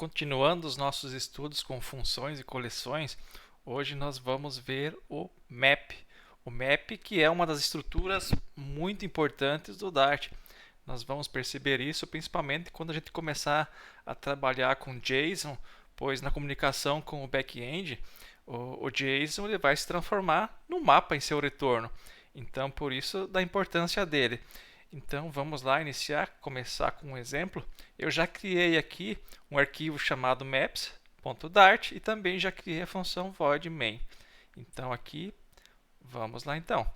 Continuando os nossos estudos com funções e coleções, hoje nós vamos ver o map. O map que é uma das estruturas muito importantes do Dart. Nós vamos perceber isso principalmente quando a gente começar a trabalhar com JSON, pois na comunicação com o back-end, o JSON ele vai se transformar num mapa em seu retorno. Então, por isso da importância dele. Então, vamos lá começar com um exemplo. Eu já criei aqui um arquivo chamado maps.dart e também já criei a função void main. Então, aqui, vamos lá então.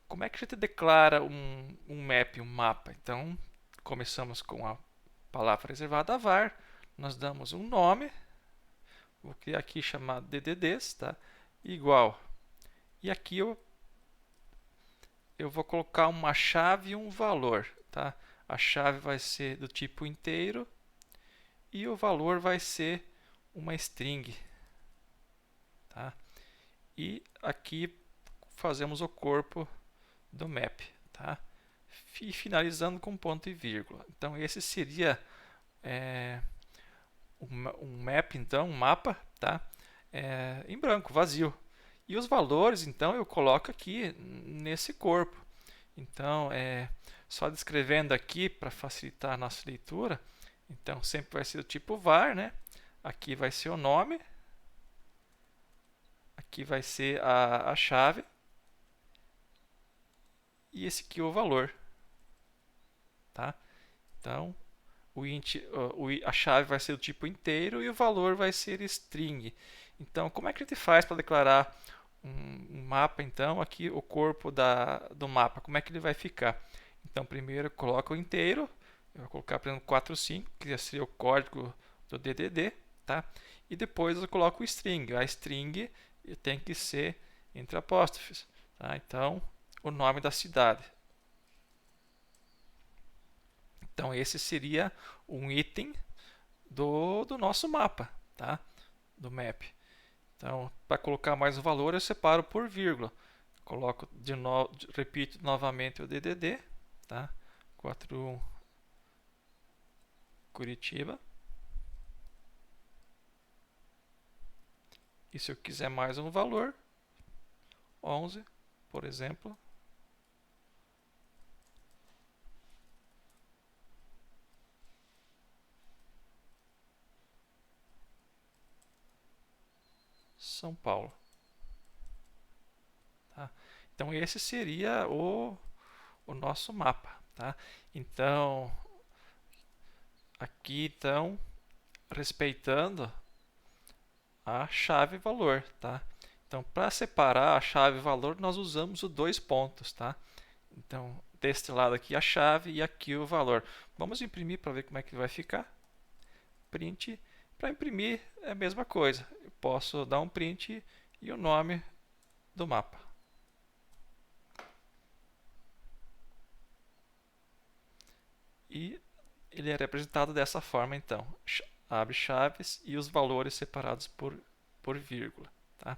Como é que a gente declara um map, um mapa? Então, começamos com a palavra reservada var, nós damos um nome, vou criar aqui chamado DDDs, tá? Igual. E aqui eu vou colocar uma chave e um valor, tá? A chave vai ser do tipo inteiro e o valor vai ser uma string, tá? E aqui fazemos o corpo do map, tá? E finalizando com ponto e vírgula. Então esse seria um map, então um mapa, tá? Em branco, vazio. E os valores, então, eu coloco aqui nesse corpo. Então, só descrevendo aqui para facilitar a nossa leitura. Então, sempre vai ser do tipo var, né? Aqui vai ser o nome. Aqui vai ser a chave. E esse aqui é o valor. Tá? Então, a chave vai ser do tipo inteiro e o valor vai ser string. Então, como é que a gente faz para declarar um mapa? Então, aqui o corpo do mapa, como é que ele vai ficar? Então, primeiro eu coloco o inteiro, eu vou colocar, por exemplo, 45, que seria o código do DDD, tá? E depois eu coloco o string. A string tem que ser entre apóstrofes, tá? Então, o nome da cidade. Então, esse seria um item do nosso mapa, tá? Do map. Então, para colocar mais o valor, eu separo por vírgula. Coloco de novo, repito novamente o DDD, tá? 41 Curitiba. E se eu quiser mais um valor, 11, por exemplo, São Paulo. Tá? Então, esse seria o nosso mapa. Tá? Então, aqui, então, respeitando a chave valor. Tá? Então, para separar a chave valor, nós usamos os dois pontos. Tá? Então, deste lado aqui a chave e aqui o valor. Vamos imprimir para ver como é que vai ficar. Print. Para imprimir é a mesma coisa. Eu posso dar um print e o nome do mapa. E ele é representado dessa forma, então. Abre chaves e os valores separados por vírgula. Tá?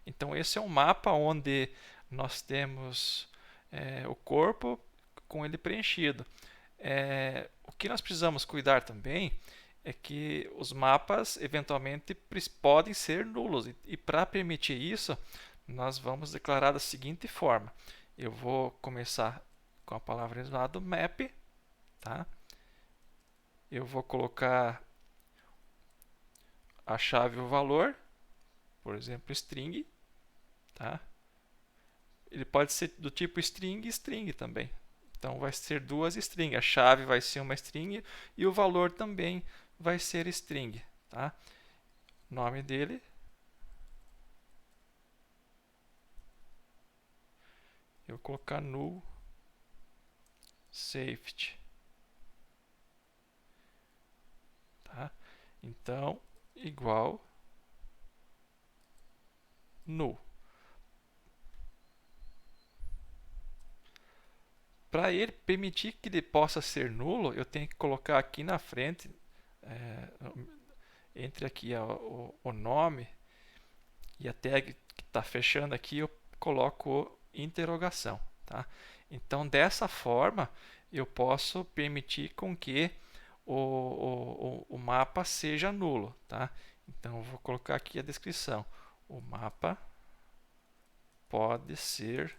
Então, esse é um mapa onde nós temos o corpo com ele preenchido. O que nós precisamos cuidar também é que os mapas eventualmente podem ser nulos. E para permitir isso, nós vamos declarar da seguinte forma. Eu vou começar com a palavra isolada map. Tá? Eu vou colocar a chave e o valor, por exemplo, string. Tá? Ele pode ser do tipo string e string também. Então vai ser duas strings. A chave vai ser uma string e o valor também vai ser string. Tá? Nome dele. Eu vou colocar null safety. Tá? Então, igual null. Para ele permitir que ele possa ser nulo, eu tenho que colocar aqui na frente, entre aqui o nome e a tag que está fechando aqui, eu coloco interrogação. Tá? Então, dessa forma, eu posso permitir com que o mapa seja nulo, tá? Então eu vou colocar aqui a descrição. O mapa pode ser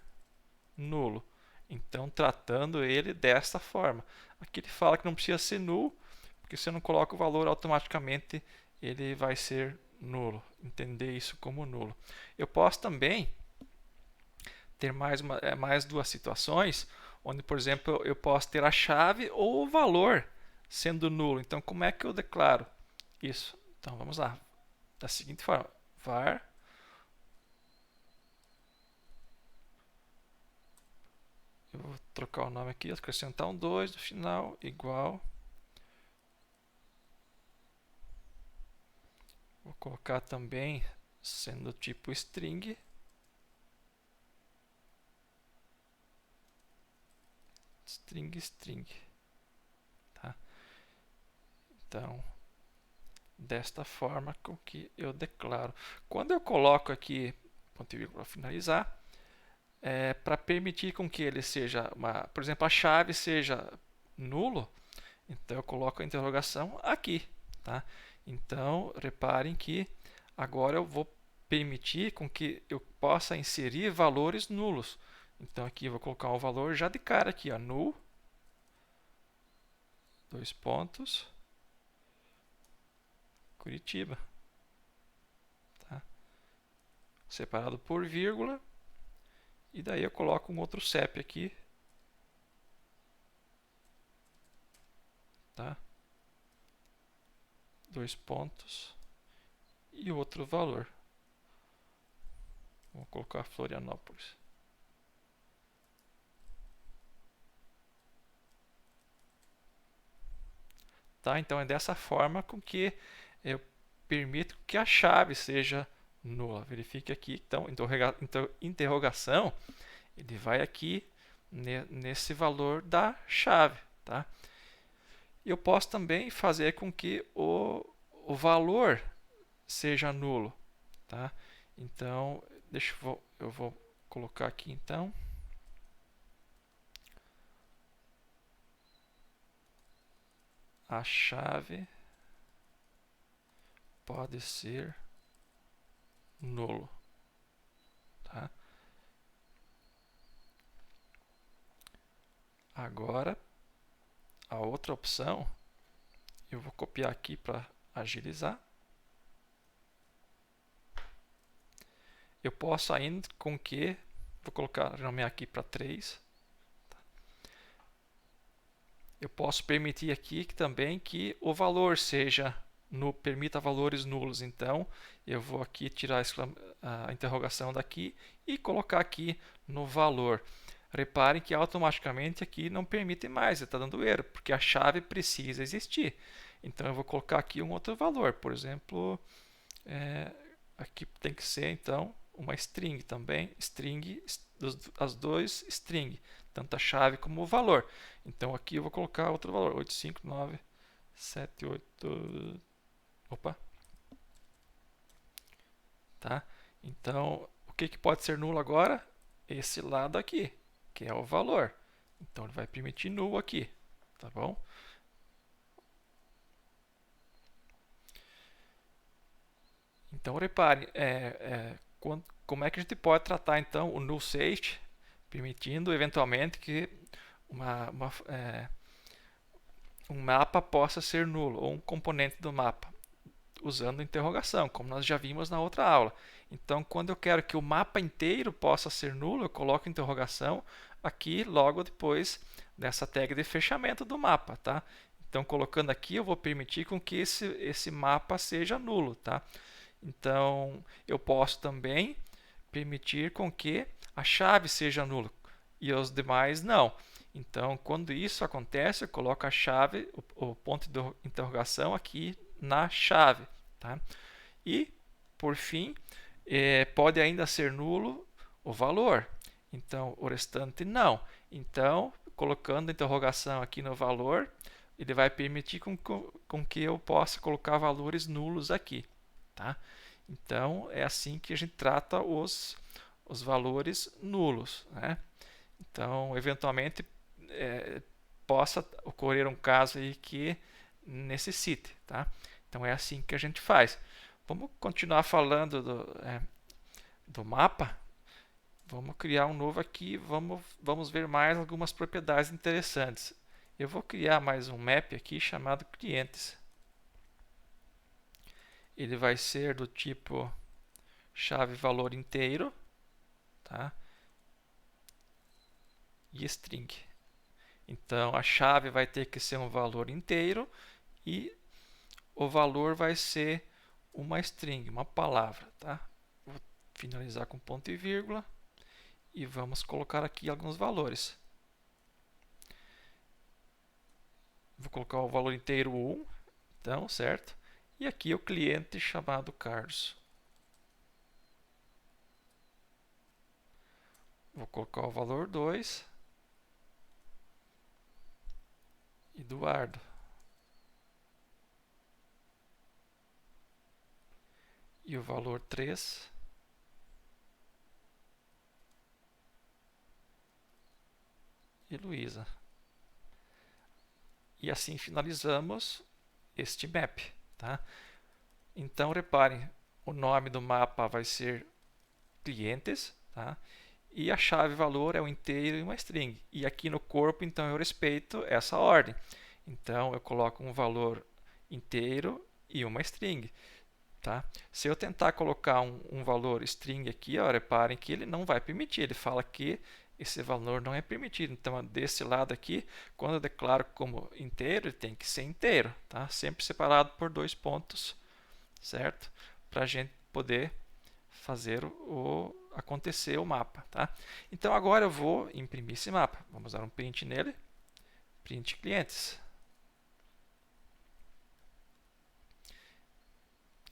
nulo. Então, tratando ele desta forma. Aqui ele fala que não precisa ser nulo, porque se eu não coloco o valor, automaticamente ele vai ser nulo. Entender isso como nulo. Eu posso também ter mais duas situações, onde, por exemplo, eu posso ter a chave ou o valor sendo nulo. Então, como é que eu declaro isso? Então, vamos lá. Da seguinte forma: var eu vou trocar o nome aqui, acrescentar um 2 no final, igual. Vou colocar também sendo tipo string. String. Tá? Então, desta forma com que eu declaro. Quando eu coloco aqui, ponto e vírgula, finalizar, para permitir com que ele seja, por exemplo, a chave seja nulo, então eu coloco a interrogação aqui, tá? Então, reparem que agora eu vou permitir com que eu possa inserir valores nulos. Então aqui eu vou colocar um valor já de cara aqui, ó, null, 2 pontos, Curitiba, tá? Separado por vírgula, e daí eu coloco um outro CEP aqui, tá? 2 pontos e outro valor. Vou colocar Florianópolis. Tá? Então é dessa forma com que eu permito que a chave seja nula. Verifique aqui, então, interrogação, ele vai aqui nesse valor da chave. Tá? Eu posso também fazer com que o valor seja nulo. Tá? Então, eu vou colocar aqui então. A chave pode ser nulo. Tá? Agora, a outra opção, eu vou copiar aqui para agilizar. Eu posso ainda com que, vou colocar, nomear aqui para 3. Eu posso permitir aqui também que o valor seja permita valores nulos. Então, eu vou aqui tirar a interrogação daqui e colocar aqui no valor. Reparem que automaticamente aqui não permite mais, está dando erro, porque a chave precisa existir. Então, eu vou colocar aqui um outro valor. Por exemplo, aqui tem que ser, então, uma string também. String, as duas string, tanto a chave como o valor. Então, aqui eu vou colocar outro valor, 85978. Opa! Tá? Então, o que pode ser nulo agora? Esse lado aqui, que é o valor. Então, ele vai permitir null aqui, tá bom? Então, repare, como é que a gente pode tratar, então, o null state, permitindo, eventualmente, que um mapa possa ser nulo, ou um componente do mapa, usando interrogação, como nós já vimos na outra aula. Então, quando eu quero que o mapa inteiro possa ser nulo, eu coloco interrogação aqui logo depois dessa tag de fechamento do mapa, tá? Então, colocando aqui, eu vou permitir com que esse mapa seja nulo, tá? Então, eu posso também permitir com que a chave seja nula e os demais não. Então, quando isso acontece, eu coloco a chave, o ponto de interrogação aqui na chave. Tá? E, por fim, pode ainda ser nulo o valor. Então, o restante não. Então, colocando a interrogação aqui no valor, ele vai permitir com que eu possa colocar valores nulos aqui. Tá? Então, é assim que a gente trata os valores nulos. Né? Então, eventualmente, possa ocorrer um caso aí que necessite, tá? Então é assim que a gente faz. Vamos continuar falando do mapa. Vamos criar um novo aqui, vamos ver mais algumas propriedades interessantes. Eu vou criar mais um map aqui chamado clientes. Ele vai ser do tipo chave valor inteiro, tá? E string. Então a chave vai ter que ser um valor inteiro e o valor vai ser uma string, uma palavra, tá? Vou finalizar com ponto e vírgula e vamos colocar aqui alguns valores. Vou colocar o valor inteiro 1, então, certo? E aqui o cliente chamado Carlos. Vou colocar o valor 2, Eduardo. E o valor 3, e Luísa. E assim finalizamos este map, tá? Então reparem, o nome do mapa vai ser clientes, tá? E a chave valor é um inteiro e uma string. E aqui no corpo, então, eu respeito essa ordem. Então, eu coloco um valor inteiro e uma string. Tá? Se eu tentar colocar um valor string aqui, ó, reparem que ele não vai permitir. Ele fala que esse valor não é permitido. Então, desse lado aqui, quando eu declaro como inteiro, ele tem que ser inteiro. Tá? Sempre separado por 2 pontos, certo? Para a gente poder fazer acontecer o mapa, tá? Então agora eu vou imprimir esse mapa. Vamos dar um print nele, print clientes.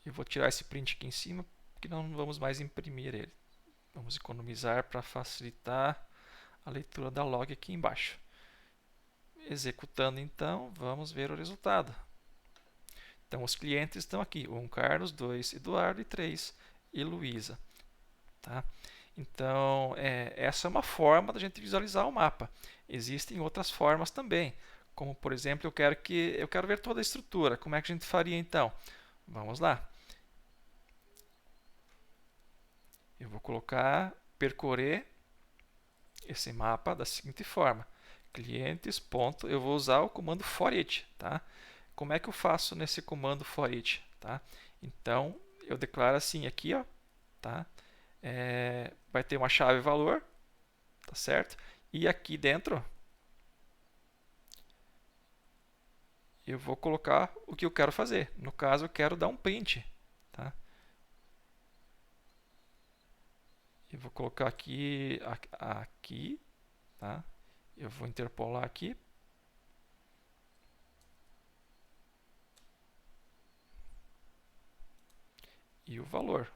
Eu vou tirar esse print aqui em cima, porque não vamos mais imprimir ele. Vamos economizar para facilitar a leitura da log aqui embaixo. Executando então, vamos ver o resultado. Então os clientes estão aqui, 1 Carlos, 2 Eduardo e 3 e Luísa. Tá? Então, essa é uma forma da gente visualizar o mapa. Existem outras formas também, como por exemplo, eu quero ver toda a estrutura. Como é que a gente faria então? Vamos lá. Eu vou colocar, percorrer esse mapa da seguinte forma: clientes, ponto, eu vou usar o comando for each, tá? Como é que eu faço nesse comando for each, tá? Então, eu declaro assim aqui, ó, tá? Vai ter uma chave valor, tá certo? E aqui dentro eu vou colocar o que eu quero fazer. No caso, eu quero dar um print, tá? Eu vou colocar aqui, tá? Eu vou interpolar aqui. E o valor.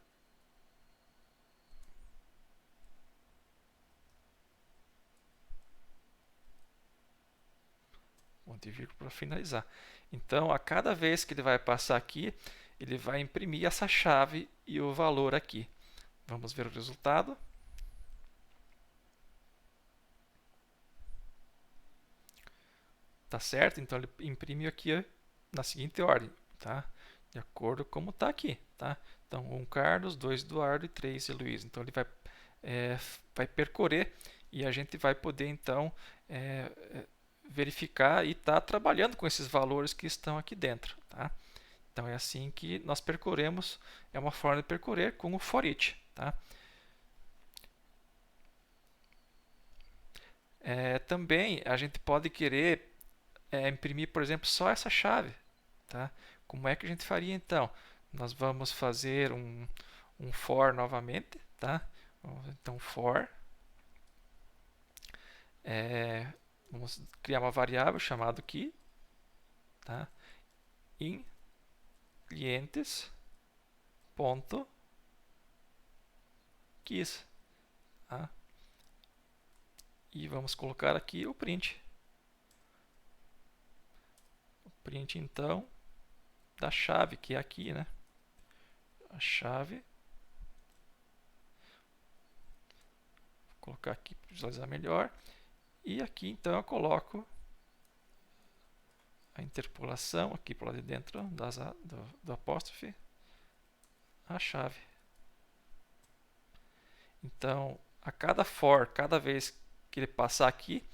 Ponto e vírgula para finalizar. Então, a cada vez que ele vai passar aqui, ele vai imprimir essa chave e o valor aqui. Vamos ver o resultado. Tá certo? Então, ele imprime aqui na seguinte ordem, tá? De acordo com como está aqui, tá? Então, 1 Carlos, 2 Eduardo e 3 Luiz. Então, ele vai percorrer e a gente vai poder, então, verificar e estar trabalhando com esses valores que estão aqui dentro, tá? Então, é assim que nós percorremos, é uma forma de percorrer com o for each, tá? Também a gente pode querer imprimir, por exemplo, só essa chave, tá? Como é que a gente faria então? Nós vamos fazer um for novamente, tá? Então for, vamos criar uma variável chamada key, tá? In clientes ponto keys, tá? E vamos colocar aqui o print. O print então da chave que é aqui, né? A chave. Vou colocar aqui para visualizar melhor. E aqui então eu coloco a interpolação aqui para lá de dentro do apóstrofe, a chave. Então, a cada for, cada vez que ele passar aqui,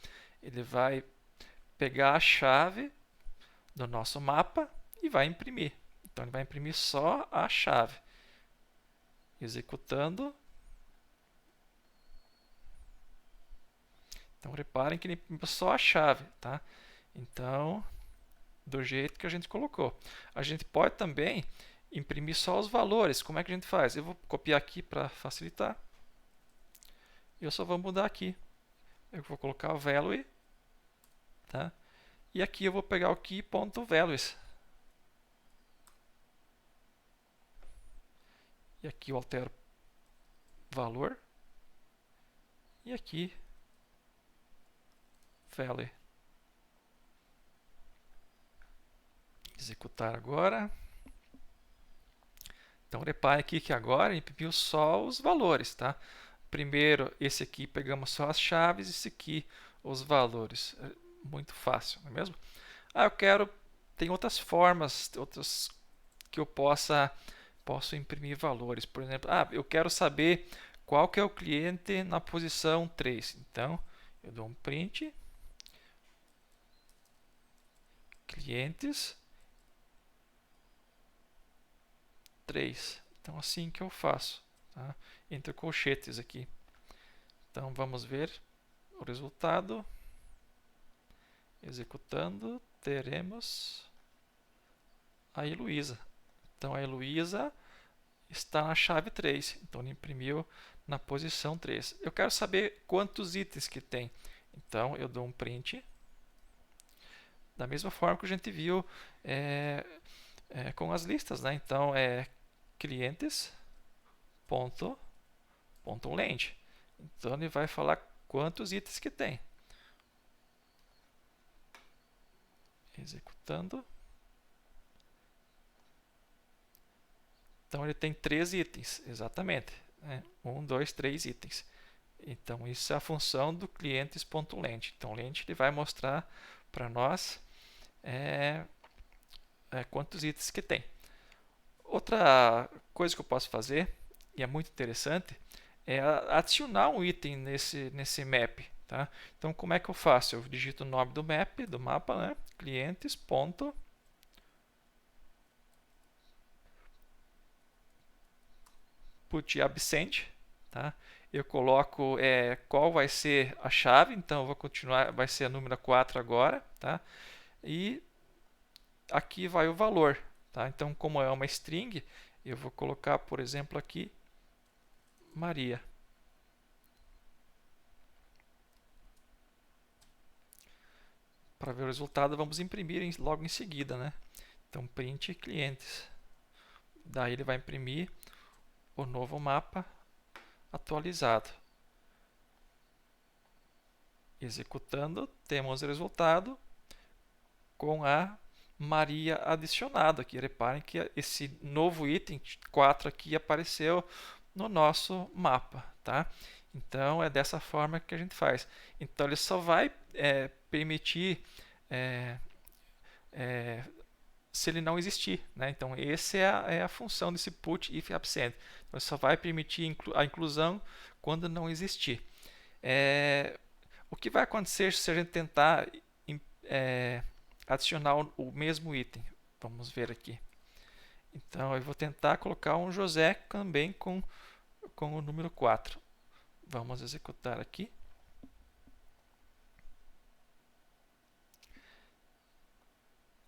ele vai pegar a chave do nosso mapa e vai imprimir. Então, ele vai imprimir só a chave. Executando. Então, reparem que ele imprimiu só a chave, tá? Então, do jeito que a gente colocou. A gente pode também imprimir só os valores. Como é que a gente faz? Eu vou copiar aqui para facilitar. Eu só vou mudar aqui. Eu vou colocar o value, tá? E aqui eu vou pegar o key.values. E aqui eu altero valor. E aqui value. Executar agora. Então repare aqui que agora imprimiu só os valores, tá? Primeiro, esse aqui pegamos só as chaves, esse aqui os valores. É muito fácil, não é mesmo? Eu quero, tem outras formas, outras que eu posso imprimir valores. Por exemplo, eu quero saber qual que é o cliente na posição 3. Então, eu dou um print, clientes 3. Então, assim que eu faço, tá? Entre colchetes aqui. Então, vamos ver o resultado. Executando, teremos a Heloísa. Então, a Heloísa está na chave 3. Então, ele imprimiu na posição 3. Eu quero saber quantos itens que tem. Então, eu dou um print. Da mesma forma que a gente viu com as listas, né? Então, clientes ponto lente. Então, ele vai falar quantos itens que tem. Executando. Então, ele tem 3 itens, exatamente. 1, 2, 3 itens. Então, isso é a função do clientes.lente. Então, lente ele vai mostrar para nós quantos itens que tem. Outra coisa que eu posso fazer, e é muito interessante, é adicionar um item nesse map. Tá? Então, como é que eu faço? Eu digito o nome do map, do mapa, né? Clientes. Put absent, tá? Eu coloco qual vai ser a chave, então eu vou continuar, vai ser a número 4 agora, tá? E aqui vai o valor, tá? Então, como é uma string, eu vou colocar, por exemplo, aqui Maria. Para ver o resultado, vamos imprimir logo em seguida, né? Então, print clientes. Daí ele vai imprimir o novo mapa atualizado. Executando, temos o resultado com a Maria adicionado aqui. Reparem que esse novo item 4 aqui apareceu no nosso mapa, tá? Então, é dessa forma que a gente faz. Então, ele só vai permitir se ele não existir, né? Então, essa é a função desse put if absent. Então, ele só vai permitir a inclusão quando não existir. O que vai acontecer se a gente tentar adicionar o mesmo item? Vamos ver aqui. Então, eu vou tentar colocar um José também com o número 4. Vamos executar aqui.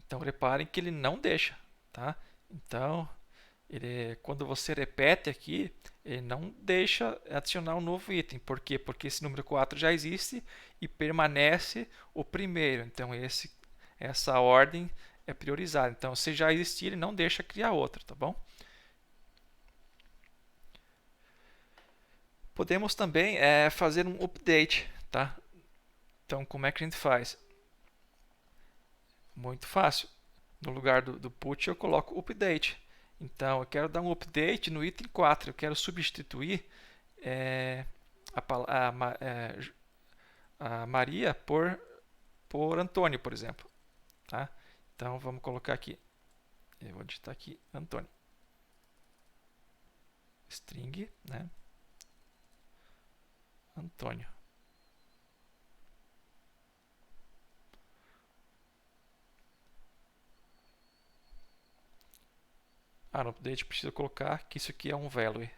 Então, reparem que ele não deixa, tá? Então, quando você repete aqui, ele não deixa adicionar um novo item. Por quê? Porque esse número 4 já existe e permanece o primeiro. Então, essa ordem é priorizada. Então, se já existir, ele não deixa criar outro, tá bom? Podemos também fazer um update, tá? Então, como é que a gente faz? Muito fácil. No lugar do put, eu coloco update. Então, eu quero dar um update no item 4. Eu quero substituir a Maria por Antônio, por exemplo. Tá? Então vamos colocar aqui, eu vou digitar aqui Antônio. String, né? Antônio. No update preciso colocar que isso aqui é um value.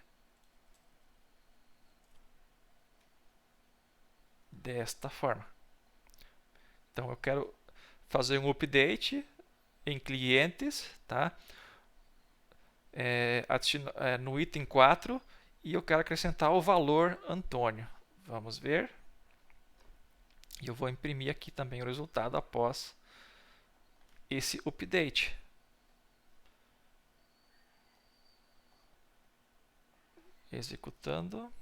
Desta forma. Então eu quero fazer um update em clientes, tá? No item 4 e eu quero acrescentar o valor Antônio. Vamos ver. E eu vou imprimir aqui também o resultado após esse update. Executando.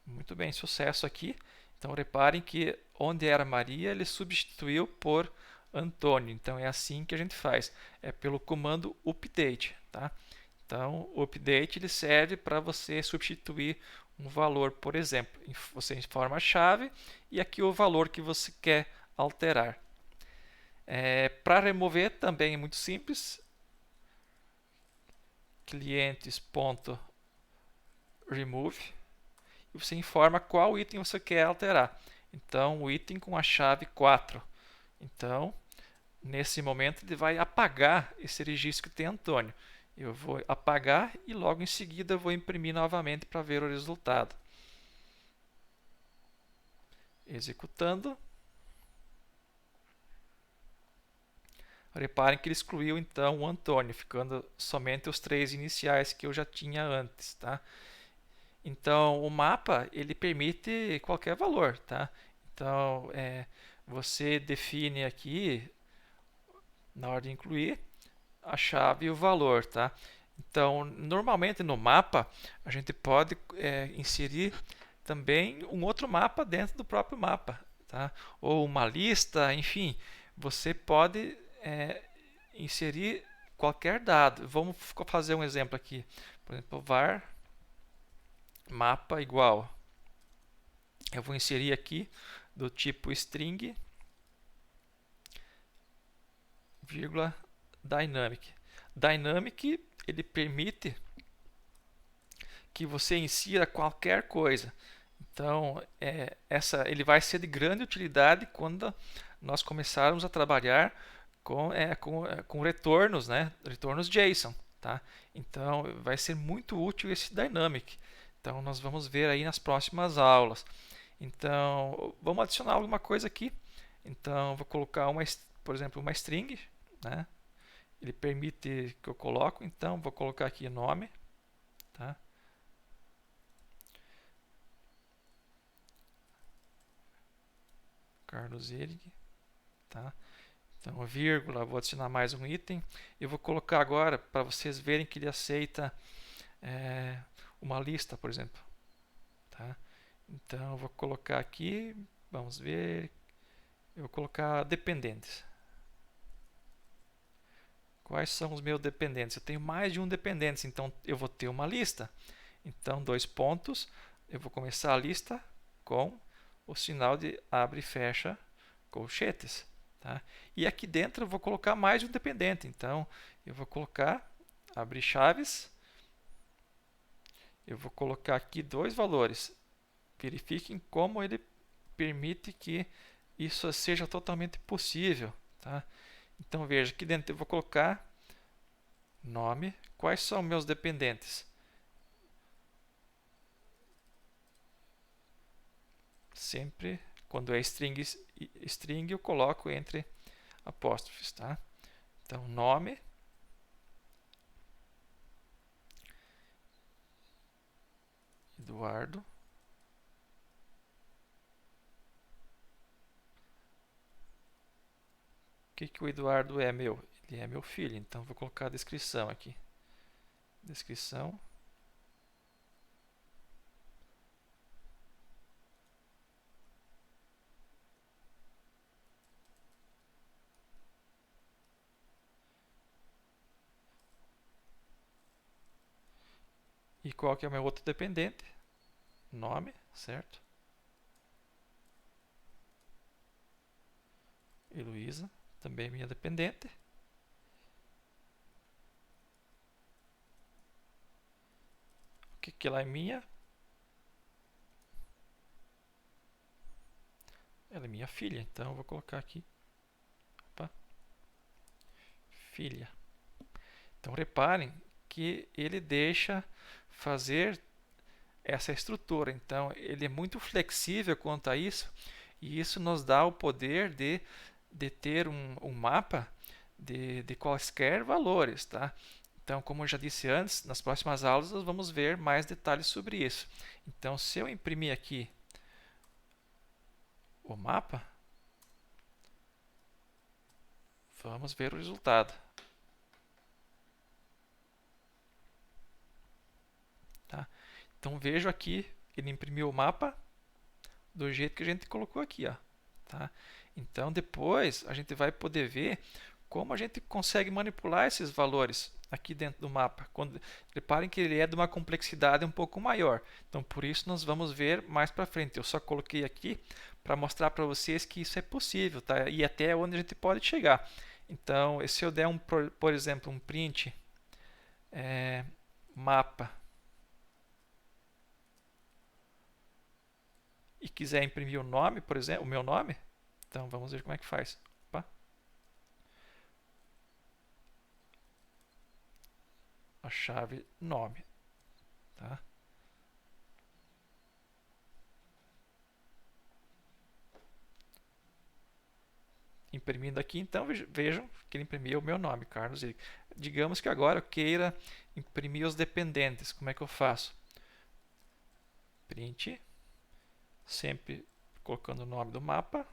Muito bem, sucesso aqui. Então reparem que onde era Maria, ele substituiu por Antônio. Então é assim que a gente faz. É pelo comando update, tá? Então o update ele serve para você substituir um valor, por exemplo, você informa a chave e aqui o valor que você quer alterar. Para remover também é muito simples. Clientes.remove e você informa qual item você quer alterar. Então, o item com a chave 4. Então, nesse momento, ele vai apagar esse registro que tem Antônio. Eu vou apagar e logo em seguida eu vou imprimir novamente para ver o resultado. Executando. Reparem que ele excluiu então o Antônio, ficando somente os 3 iniciais que eu já tinha antes, tá? Então, o mapa ele permite qualquer valor, tá? Então, você define aqui na hora de incluir a chave e o valor, tá? Então, normalmente no mapa a gente pode inserir também um outro mapa dentro do próprio mapa, tá? Ou uma lista, enfim, você pode inserir qualquer dado. Vamos fazer um exemplo aqui, por exemplo, var mapa igual. Eu vou inserir aqui do tipo string, vírgula, dynamic. Dynamic ele permite que você insira qualquer coisa. Então, ele vai ser de grande utilidade quando nós começarmos a trabalhar com retornos, né? Retornos JSON. Tá? Então, vai ser muito útil esse Dynamic. Então, nós vamos ver aí nas próximas aulas. Então, vamos adicionar alguma coisa aqui. Então, vou colocar, por exemplo, uma string. Né? Ele permite que eu coloque. Então, vou colocar aqui nome. Tá? Carlos Erig. Tá? Então, vírgula, vou adicionar mais um item. Eu vou colocar agora, para vocês verem que ele aceita uma lista, por exemplo. Tá? Então, eu vou colocar aqui, vamos ver, eu vou colocar dependentes. Quais são os meus dependentes? Eu tenho mais de um dependente, então eu vou ter uma lista. Então, 2 pontos, eu vou começar a lista com o sinal de abre e fecha colchetes. Tá? E aqui dentro eu vou colocar mais de um dependente. Então, eu vou colocar abre chaves. Eu vou colocar aqui 2 valores. Verifiquem como ele permite que isso seja totalmente possível. Tá? Então, veja, aqui dentro eu vou colocar nome. Quais são meus dependentes? Sempre, quando é string eu coloco entre apóstrofes. Tá? Então, nome. Eduardo. O que o Eduardo é meu? Ele é meu filho, então vou colocar a descrição aqui. Descrição. E qual que é o meu outro dependente? Nome, certo? Heloísa, também minha dependente. O que ela é minha? Ela é minha filha, então eu vou colocar aqui, opa, filha. Então reparem que ele deixa fazer essa estrutura. Então ele é muito flexível quanto a isso, e isso nos dá o poder de ter um mapa de quaisquer valores, tá? Então, como eu já disse antes, nas próximas aulas nós vamos ver mais detalhes sobre isso. Então, se eu imprimir aqui o mapa, vamos ver o resultado. Tá? Então, vejo aqui, ele imprimiu o mapa do jeito que a gente colocou aqui. Ó, tá? Então, depois a gente vai poder ver como a gente consegue manipular esses valores aqui dentro do mapa. Reparem que ele é de uma complexidade um pouco maior. Então, por isso, nós vamos ver mais para frente. Eu só coloquei aqui para mostrar para vocês que isso é possível, tá? E até onde a gente pode chegar. Então, se eu der, por exemplo, um print mapa e quiser imprimir o nome, por exemplo, o meu nome, então vamos ver como é que faz. Opa. A chave nome, tá? Imprimindo aqui, então vejam que ele imprimiu o meu nome, Carlos Henrique. Digamos que agora eu queira imprimir os dependentes. Como é que eu faço? Print, sempre colocando o nome do mapa.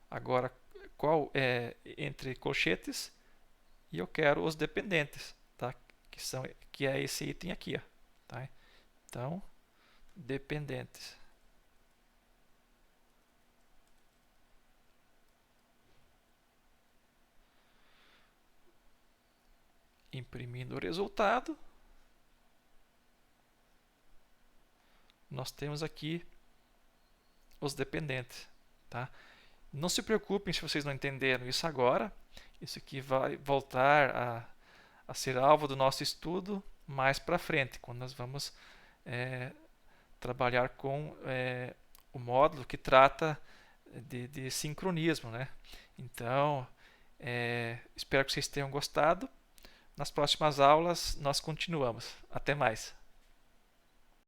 Agora, qual é entre colchetes? E eu quero os dependentes, tá? Que é esse item aqui, ó, tá? Então, dependentes. Imprimindo o resultado, nós temos aqui os dependentes, tá? Não se preocupem se vocês não entenderam isso agora. Isso aqui vai voltar a ser alvo do nosso estudo mais para frente, quando nós vamos trabalhar com o módulo que trata de sincronismo, né? Então, espero que vocês tenham gostado. Nas próximas aulas nós continuamos. Até mais.